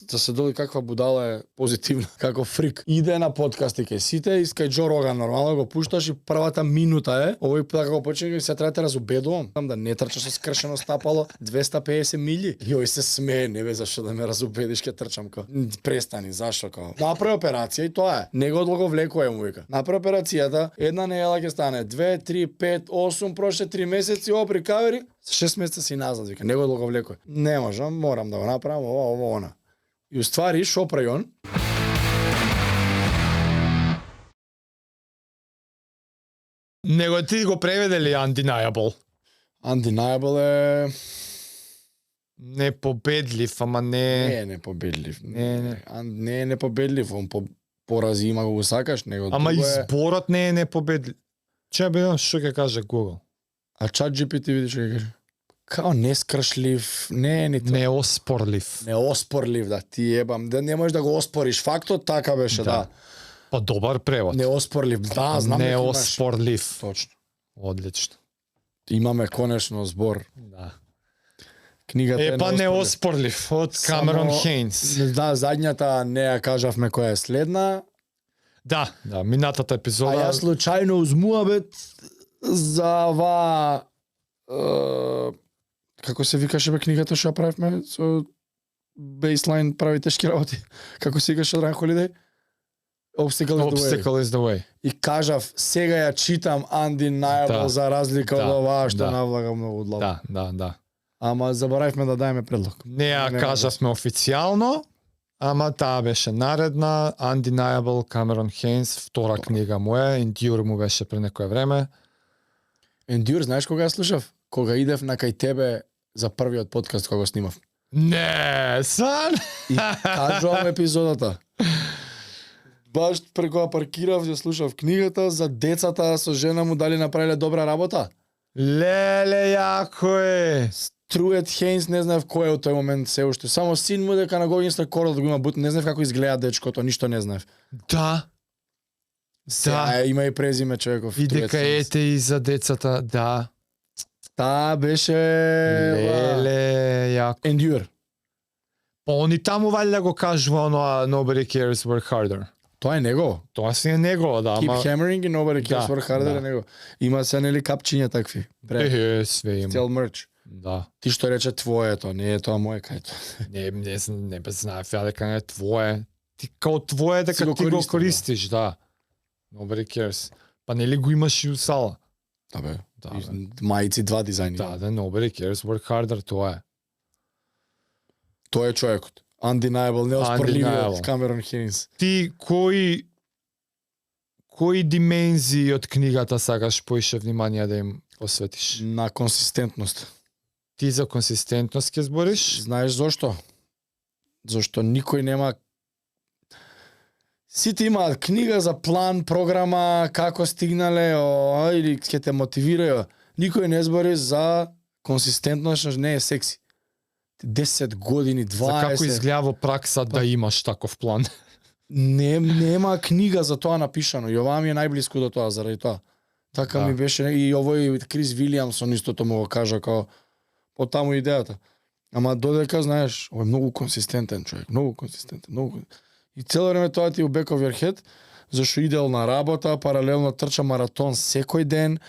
да се доли каква будала е позитивна, како фрик. Иде на подкасти кај сите и кај Џо Роган нормално го пушташ и првата минута е, овој пат како почне и се треба да разубедувам, да не трчаш со скршено стапало 250 милји. И ој се смее, не бе зашто да ме разубедиш ке трчам ка. Престани, зашто ка. Направи операција и тоа е. Не го одлаговлекуваме му вика. Направи операцијата, една недела ќе стане 2, 3, 5, 8, прошли 3 месеци, опри кавери, 6 месеца си назад вика. Не го одлаговлекувам. Не можам, морам да го направам ова, она. И уствари, шо прави он? Него ти го преведе ли Undeniable? Undeniable е... Непобедлив, ама не... Не е непобедлив. Не. Не е непобедлив, он порази има го сакаш, него Ама друго изборот не е непобедлив. Че бе, што ќе каже Google? А ChatGPT видиш што ќе каже? Као нескршлив, не е нито... Неоспорлив. Неоспорлив, да, ти ебам. Да не можеш да го оспориш. Фактот така беше, да. Па добар превод. Неоспорлив, да, знам дека имаш. Неоспорлив. Точно. Одлично. Имаме конечно збор. Да. Книгата е Па неоспорлив од Камерон Хейнс. Да, задњата не ја кажавме која е следна. Да, минатата епизода. А јас случајно узмуабет за ова како се викаше бе книгата што ја правевме со Baseline прави тешки работи. Како се викаше Ryan Holiday? Obstacle is the way. И кажав, сега ја читам Undeniable за разлика од ова што навлага многу длабо. Да. Ама заборавивме да дајме предлог. Не ја кажавме официјално, ама таа беше наредна. Undeniable, Камерон Хейнс, втора книга му е, Endure му беше пред некое време. Endure, знаеш кога ја слушав? Кога идев на кај тебе за првиот подкаст кога го снимав. Не, сан! И кажувам епизодата. Баш преку ја паркирав, ја слушав книгата за децата со жена му дали направиле добра работа. Леле, јако е! Трует Хейнс, не знаев кој е од тој момент се уште. Само син му дека на годинска корол да го има бут, не знаев како изгледа дечкото, ништо не знаев. Да. Да, има и презиме човеков. И дека ете и за децата, да. Таа беше... Леле, јако. Endure. Па они таму валја го кажува оноа Nobody Cares Work Harder. Тоа е него. Тоа си е него, да, Keep ама... hammering и Nobody Cares Work Harder е да. него. Има се нели капчиња такви. Све има. Цел мерч. Да. Ти што рече твоето, не е тоа моје кајто. Не бе знаев ја дека не е твое. Ти као твое дека ти го користиш, да. Nobody cares. Па нели го имаш и у сала? Да бе. Да, Мајци два дизајни. Да, Nobody cares work harder, тоа е. Тоа е човекот. Undeniable, неоспорливиот Камерон Хейнс. Ти кои димензии од книгата сакаш поише внимание да им посветиш? На консистентност. Ти за консистентност ќе збориш? Знаеш зошто? Зошто никој нема... Сите имаат книга за план, програма, како стигнале, или ќе те мотивираjo. Никој не збори за консистентност, не е секси. 10 години, 20... За како изгледа во пракса да имаш таков план? Нема книга за тоа напишано. И ова ми е најблиску до тоа, заради тоа. Така ми беше, и овој Крис Вилиамсон истото му го кажа, као по таму идејата. Ама додека, знаеш, овој е многу консистентен човек, многу консистентен. И цело време тоа ти у back of your head, зашто идел на работа, паралелно трча маратон секој ден,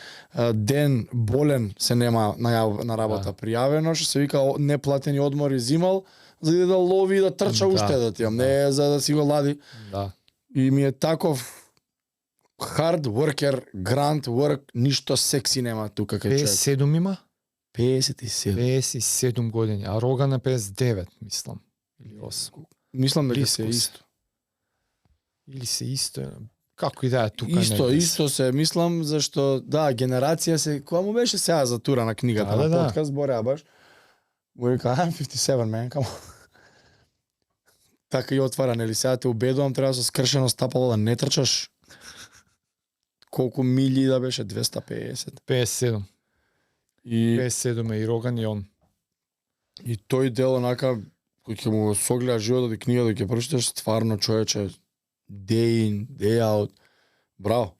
ден болен се нема на работа пријавено, што се вика неплатени одмори зимал, за да лови и да трча уште да ти, не за да си го лади. Да. И ми е таков hard worker, grand work, ништо секси нема тука кај човек. 57 има? 57. 57 години, а Роган е 59, мислам. Или 8. Мислам дека се исто. Или се исто, како и да е тука. Исто се, мислам, зашто, да, генерација се, која му беше сега за тура на книгата, на подкаст, Бореа баш, му вика, I'm 57, man, come on. Така и отвара, нели, сега те убедувам, треба со скршено стапало да не трчаш. Колку милји да беше? 250. 57. И 57 е и Роган и он. И тој дел онака, кој ќе му согледа животот и книгата ќе прочиташ, стварно човече, day in, day out. Браво.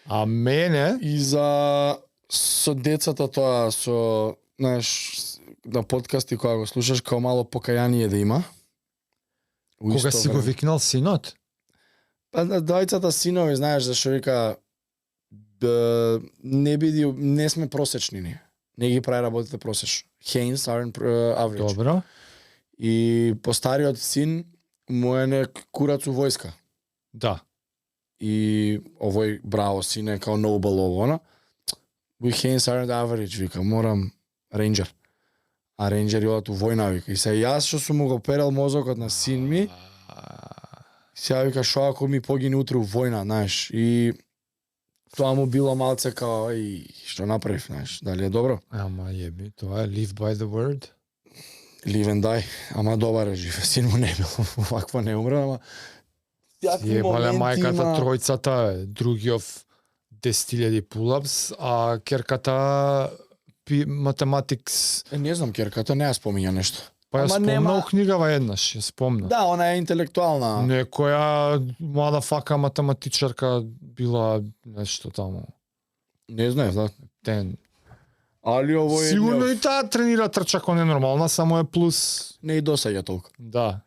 А мене... И со децата тоа, со, знаеш, на подкасти кога го слушаш, као мало покаяние да има. У Кога исто си го време. викнал синот? Па двајцата синови, знаеш зашо вика не сме просечни ние. Не ги прави работите просечно. Haynes aren't average. Добро. И постариот син му е нек курац у војска. Да. И овој браво син е као Nobel ово, она. We Haynes aren't average, вика, морам рейнџер. А рейнџери одат у војна, вика. И се јас што сум му го перел мозокот на син ми, сега вика, шо ако ми погине утре у војна, знаеш. И тоа му било малце као, што направив, знаеш, дали е добро? Ама јеби, тоа е live by the word. Live and die, ама добар е жив. Син му не бил, вакво не умре, ама Јебале мајката тројцата, другиов 10.000 pull-ups, а керката математикс. Не знам, керката не ја спомиња нешто. Па ја Ама спомна нема- у книгава еднаш, ја спомна. Да, она е интелектуална. Некоја млада фака математичарка била нешто таму. Не знаев, да. Тен. Али ово е Сигурно и таа тренира трчако ненормална, само е плюс. не и досаѓа толку. Да.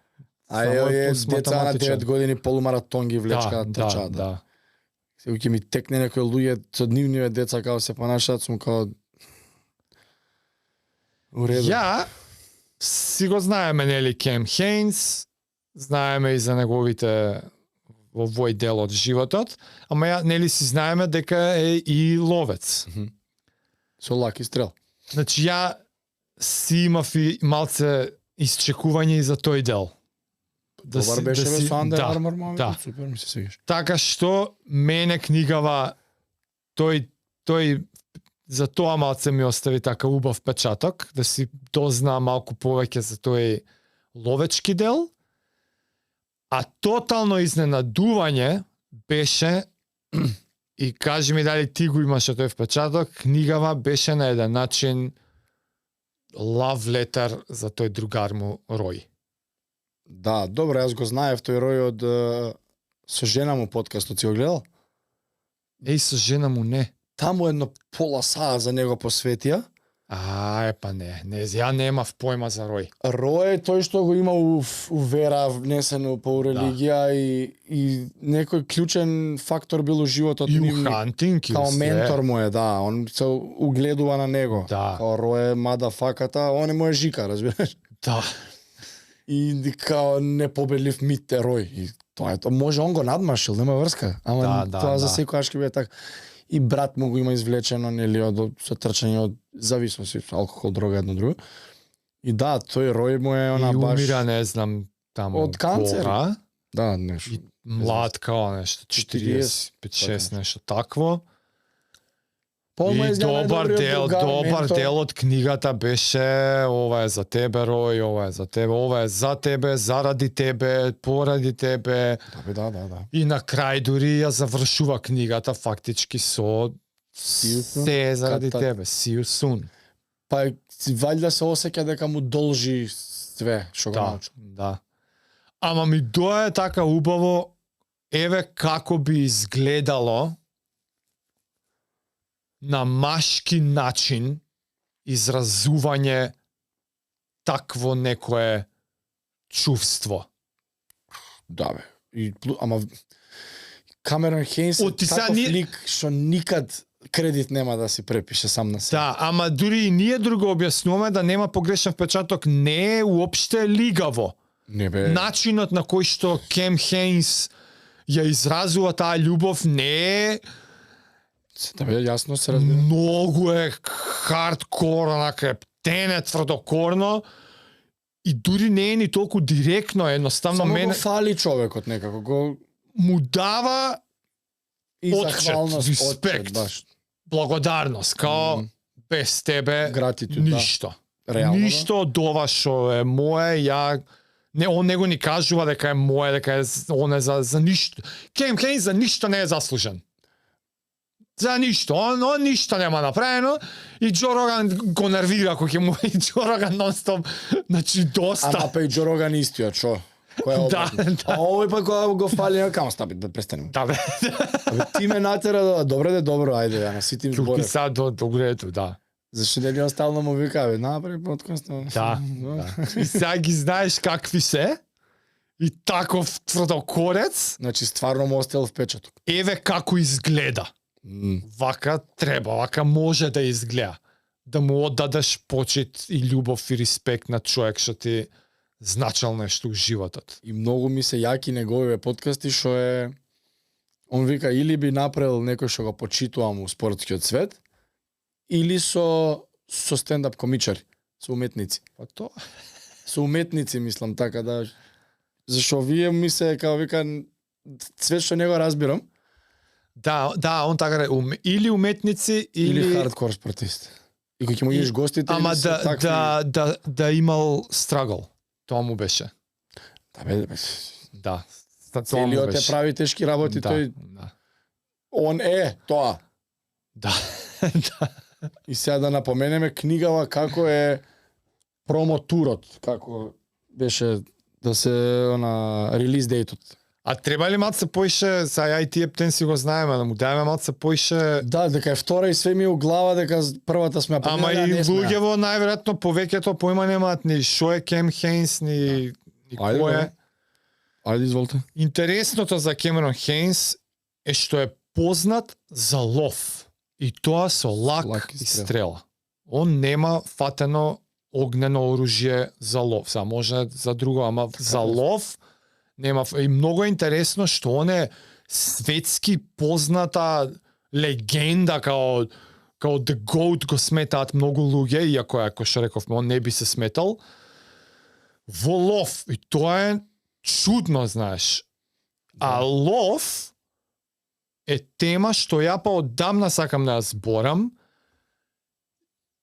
А Само е плюс деца на математичар. 9 години полумаратон ги влечка трчаат. да. Сега ќе ми текне некои луѓе со нивниве деца како се понашаат, сум као у реду. Ја си го знаеме нели Кем Хейнс, знаеме и за неговите во овој дел од животот, ама ја нели си знаеме дека е и ловец. Со лаки стрел. Значи ја си имав и малце исчекување и за тој дел. Добар беше бе со Under да, Armour, маме, да. супер ми се свигаш. Така што мене книгава тој за тоа малце ми остави така убав печаток, да си дознаа малку повеќе за тој ловечки дел. А тотално изненадување беше и кажи ми дали ти го имаше тој впечаток, книгава беше на еден начин love letter за тој другар му Рој. Да, добро, јас го знаев тој рој од со жена му подкастот, си го гледал? Еј, со жена му не. Таму едно пола саат за него посветија. Па не, ја немав појма за Рој. Рој е тој што го има у вера внесено по религија и некој клучен фактор бил у животот И у нивни. хантинг, и у Као све. ментор му е, да, он се угледува на него. Да. Као Рој е мадафаката, он е му е жика, разбираш? Да. И као непобедлив мит е Рој. И тоа е тоа. Може он го надмашил, нема врска. Ама Да, тоа за да. секојаш ќе биде така. И брат му го има извлечено, нели, од со трчање од зависност, алкохол, дрога, едно друго. И да, тој Рој му е она И баш умира, не знам, таму Од канцер. кога, да, нешто. И млад као нешто, 40, 5-6, нешто такво. Полно И е добар дел, добар ментор. дел од книгата беше ова е за тебе, Рој, ова е за тебе, ова е за тебе, заради тебе, поради тебе. Да. И на крај дури ја завршува книгата фактички со See you soon. се заради Кат-кат. тебе, see you soon. Па ваljda се осеќа дека му должи све што го Да, научи. да. Ама ми дое така убаво, еве како би изгледало на машки начин изразување такво некое чувство. Да бе. Ама Камерон Хейнс е О, ти сега таков ние- лик што никад кредит нема да си препише сам на себе. Да, ама дури и ние друго објаснуваме да нема погрешен впечаток, не е уопште лигаво. Не бе. Начинот на кој што Кем Хейнс ја изразува таа љубов не е Да бе, јасно се разбира. многу е хардкор, онака е птене, тврдокорно и дури не е ни толку директно, едноставно Само мене го фали човекот некако, го му дава и Отчет, захвалност, респект. отчет, баш. благодарност, као без тебе Гратитуд, ништо. да. Реално, Ништо од ова што е мое, ја не он него ни кажува дека е мое, дека е он е за ништо. Кем Хейнс за ништо не е заслужен. За ништо, он ништо нема направено и Џо Роган го нервира кој ќе му и Џо Роган нонстоп, значи доста. Ама па и Џо Роган истиот, шо? Кој е Да, обратно? да. А овој па кога го фали, камо стапи, да престанем. Да бе. Абе, ти ме натера да добро, ајде, ја на сите им Туки зборев. са до грето, да. Зашто дали он стално му вика, бе, направи подкаст. Да. И сега ги знаеш какви се и таков тврдокорец, Значи стварно му оставил впечаток. еве како изгледа. Вака треба, вака може да изгледа. Да му оддадеш почит и љубов и респект на човек што ти значил нешто у животот. И многу ми се јаки неговиве подкасти што е он вика или би направил некој што го почитувам у спортскиот свет или со стендап комичари, со уметници. Па то Со уметници мислам така да зашо вие ми се како вика све што не го разбирам да, он така или уметници или хардкор спортист. И кој ќе му идеш гостите ама или се такви... да имал страгл. Тоа му беше. Да бе, Да. целиот те прави тешки работи, да, тој да. он е тоа. Да. Да. И сега да напоменеме книгава како е промотурот, како беше да се релиз дейтот. А треба ли малце поише, за ја и тие птен си го знаеме, да му даеме малце поише... Да, дека е втора и све ми е у глава дека првата сме Ама и луѓево најверојатно повеќето поима немаат ни шо е Кем Хейнс, ни Ајде, кој е. бе. Ајде, изволте. Интересното за Кемерон Хейнс е што е познат за лов. И тоа со лак и стрела. Он нема фатено огнено оружје за лов. Са може за друго, ама за лов нема. И многу е интересно што он е светски позната легенда као The Goat го сметаат многу луѓе, иако ако што рековме, он не би се сметал. Во лов. И тоа е чудно, знаеш. А лов е тема што ја па оддамна сакам да ја зборам,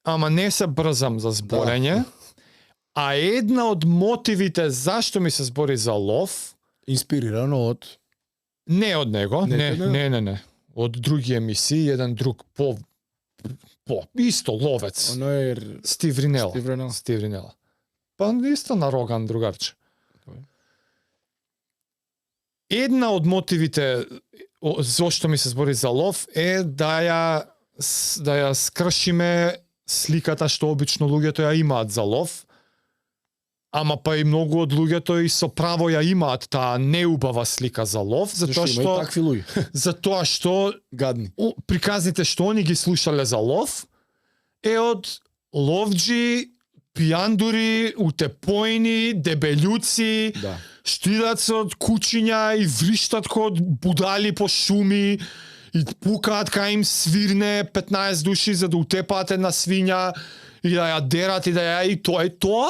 ама не се брзам за зборење. А една од мотивите зашто ми се збори за лов, Инспирирано од не од него, не. Од други емисии, еден друг по исто ловец. оно е Стив Ринела. Стив Ринела. Па исто на Роган другарче. Една од мотивите зошто ми се збори за лов е да ја скршиме сликата што обично луѓето ја имаат за лов. Ама па и многу од луѓето и со право ја имаат таа неубава слика за лов, затоа Зашто има и такви луѓе. затоа што Гадни. приказните што они ги слушале за лов е од ловџи, пијандури, утепојни, дебелјуци, Да. што идат со кучиња и вриштат код будали по шуми и пукаат кај им свирне 15 души за да утепаат една свиња и да ја дерат и да ја и тоа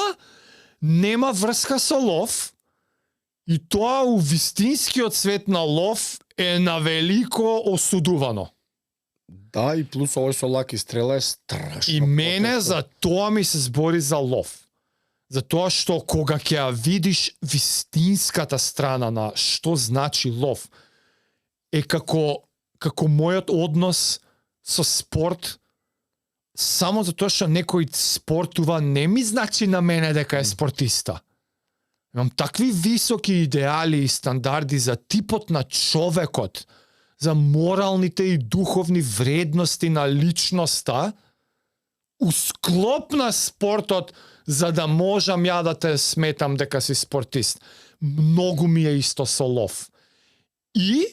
нема врска со лов и тоа у вистинскиот свет на лов е на велико осудувано. Да, и плюс овој со лак и стрела е страшно. И мене потешно. за тоа ми се збори за лов. За тоа што кога ќе ја видиш вистинската страна на што значи лов, е како мојот однос со спорт, само затоа што некој спортува не ми значи на мене дека е спортиста. Имам такви високи идеали и стандарди за типот на човекот, за моралните и духовни вредности на личноста, у склоп на спортот, за да можам ја да те сметам дека си спортист. Многу ми е исто со лов. И,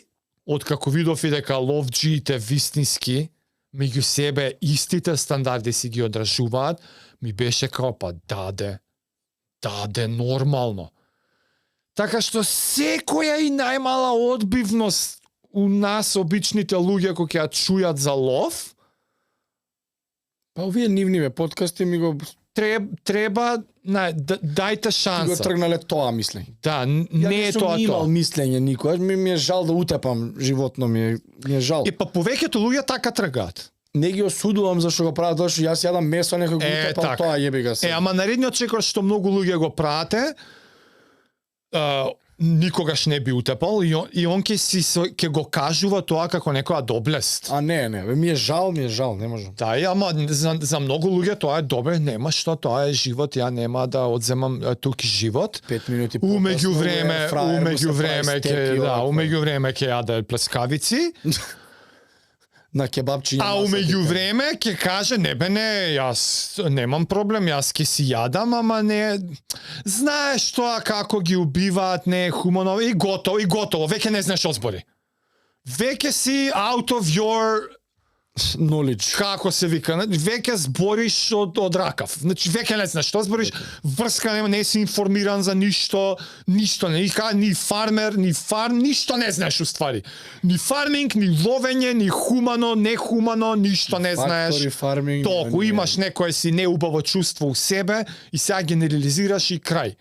откако видов и дека ловџиите вистински, меѓу себе истите стандарди си ги одржуваат, ми беше као па даде нормално. Така што секоја и најмала одбивност у нас обичните луѓе кои ќе ја чујат за лов, Па овие нивниве подкасти ми го треба дајте го шанса. тргнале тоа мислење. Да, Ја не е тоа имал тоа. мислење никогаш, ми е жал да утепам животно ми е жал. И па повеќето луѓе така тргаат. Не ги осудувам зашто го прават, зашто јас јадам месо, некој го утепал, така. тоа јеби га се. Ама наредниот чекор што многу луѓе го правате, никогаш не би утепал и он ќе го кажува тоа како некоја доблест. А не, ми е жал, не можам. Да, ама за многу луѓе тоа е добре, нема што, тоа е живот, ја нема да одземам тук живот. 5 минути Умеѓу време ќе ќе јаде плескавици. на кебапчиња. А умеѓу време ќе каже не бе не, јас немам проблем, јас ќе си јадам, ама не знаеш тоа како ги убиваат, не е хумано и готово, веќе не знаеш озбори. Веќе си out of your knowledge. како се вика, веќе збориш од ракав. Значи веќе не знаеш што збориш, врска нема, не си информиран за ништо ни фармер, ни фарм, ништо не знаеш уствари. Ни фарминг, ни ловење, ни хумано, не хумано, ништо не знаеш. Factory farming. Толку имаш некое си неубаво чувство у себе и сега генерализираш и крај.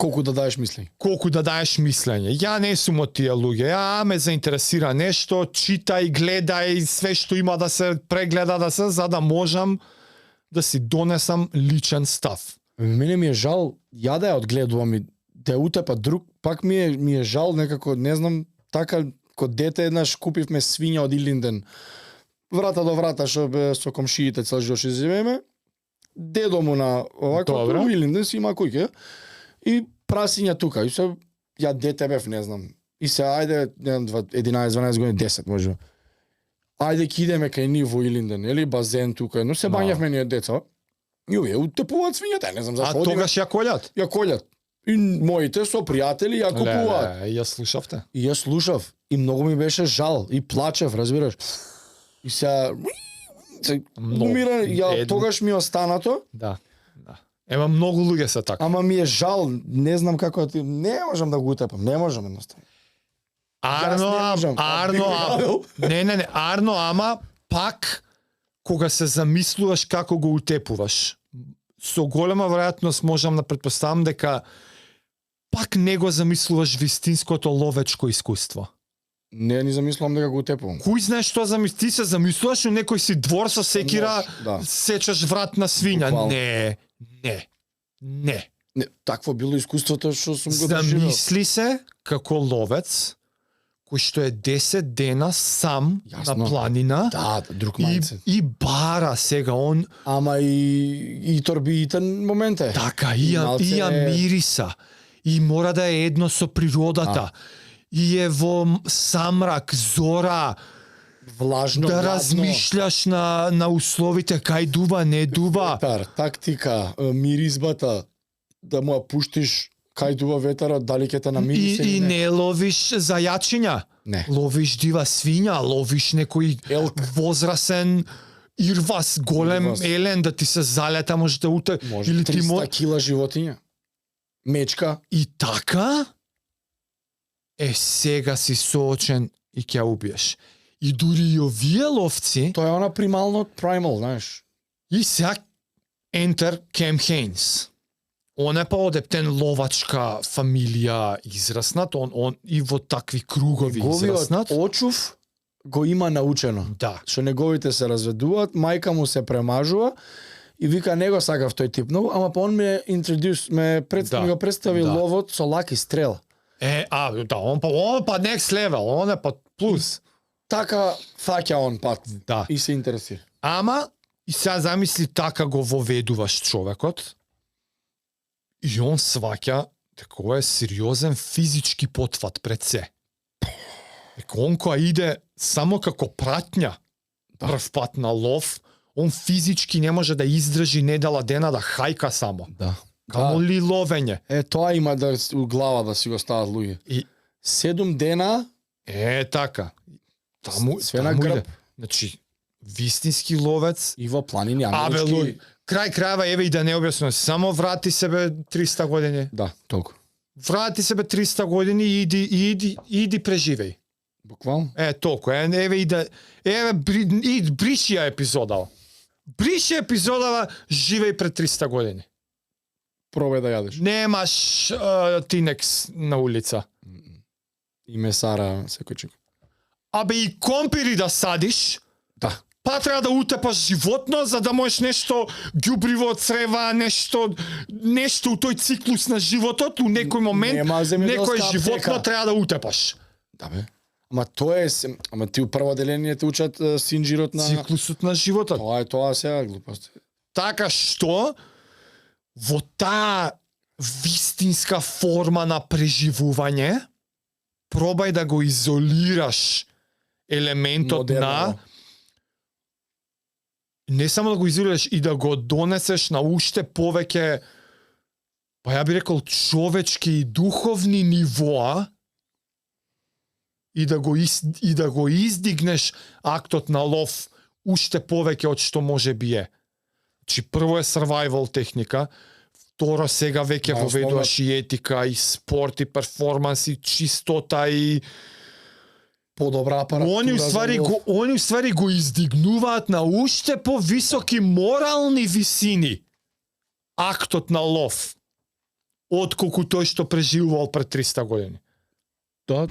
Колку да даеш мисли. Колку да даеш мислење. Ја не сум од тие луѓе. Ја ме заинтересира нешто, читај, гледај, све што има да се прегледа за да можам да си донесам личен став. Мене ми е жал, ја да ја одгледувам и да ја утепа друг, пак ми е жал некако, не знам, така кod дете еднаш купивме свиња од Илинден. Врата до врата што бе со комшиите цел живот ќе земеме. Дедо му на овако у Илинден си има куќа. И прасиња тука. И се ја дете бев, не знам. И се ајде, не знам, 11-12 години, 10 може. Ајде ќе идеме кај нив во Илинден, или базен тука, но се бањавме ние деца. И овие утепуваат свињата, не знам зашто. А тогаш ја колјат? Ја колјат. И моите со пријатели ја купуваат. Ја слушавте? И ја слушав. И многу ми беше жал. И плачев, разбираш. И се умира, ја тогаш ми останато. Да. Ема многу луѓе се така. Ама ми е жал, не знам како ти, не можам да го утепам, не можам едноставно. Арно, ама пак кога се замислуваш како го утепуваш, со голема веројатност можам да претпоставам дека пак не го замислуваш вистинското ловечко искуство. Не ни замислувам дека го утепувам. Кој знаеш што ти се замислуваш у некој си двор со секира, сечаш врат на свиња. Не. Не, такво било искуството што сум го доживел. Замисли се како ловец кој што е 10 дена сам на планина. Да, друг мајце. И бара сега он. Ама и торбиитен момент е. Така, и ја мириса. И мора да е едно со природата. И е во самрак, зора, влажно, да размишляш на условите, кај дува, не дува. Ветар, тактика, миризбата, да му ја пуштиш кај дува ветарот, дали ќе те намирисе и не ловиш зајачиња. Не. Ловиш дива свиња, ловиш некој возрасен ирвас, голем елен да ти се залета, може да уте. Може 300 кила животиња. Мечка. И така, сега си соочен и ќе убиеш. И дури и овие ловци... Тоа е она primal, знаеш. И сега enter Cam Hanes. Он е па одептен ловачка фамилија израснат, он и во такви кругови израснат. Очув го има научено. Да. Што неговите се разведуваат, мајка му се премажува и вика не го сакав тој тип многу, ама па он ме представи ловот со лак и стрела. Он па next level, он е па плюс. Така фаќа он пат и се интересира. Ама, и сега замисли така го воведуваш човекот и он сваќа дека ова е сериозен физички потфат пред се. Дека он која иде само како пратња прв пат на лов, он физички не може да издржи недела дена да хајка само. Да. Камо ли ловење? Тоа има да у глава да си го стават луѓе. И 7 дена така. Таму на грб. Значи, вистински ловец и во планини амерички. Крај крајава еве и да не објаснувам, само врати себе 300 години. Да, толку. Врати себе 300 години и иди преживеј. Буквално. Толку. Еве и да бриши ја епизодава. Бриши епизодава, живеј пред 300 години. Пробај да јадеш. Немаш тинекс на улица. И месара секој чек. Абе и компири да садиш. Да. Па треба да утепаш животно за да можеш нешто ѓубриво од црева, нешто у тој циклус на животот, у некој момент некој животно треба да утепаш. Да бе. Ама тоа е, ама ти у прво деление те учат синџирот на циклусот на животот. Тоа сега глупост. Така што во таа вистинска форма на преживување пробај да го изолираш елементот не само да го изолираш и да го донесеш на уште повеќе, па ја би рекол човечки и духовни нивоа, и да го издигнеш актот на лов уште повеќе од што може би е. Значи прво е survival техника, второ сега веќе Да, воведуваш и етика, и спорт, и перформанс, и чистота, и Подобра апаратура. Они уствари го издигнуваат на уште повисоки морални висини актот на лов, отколку тој што преживувал пред 300 години. Да,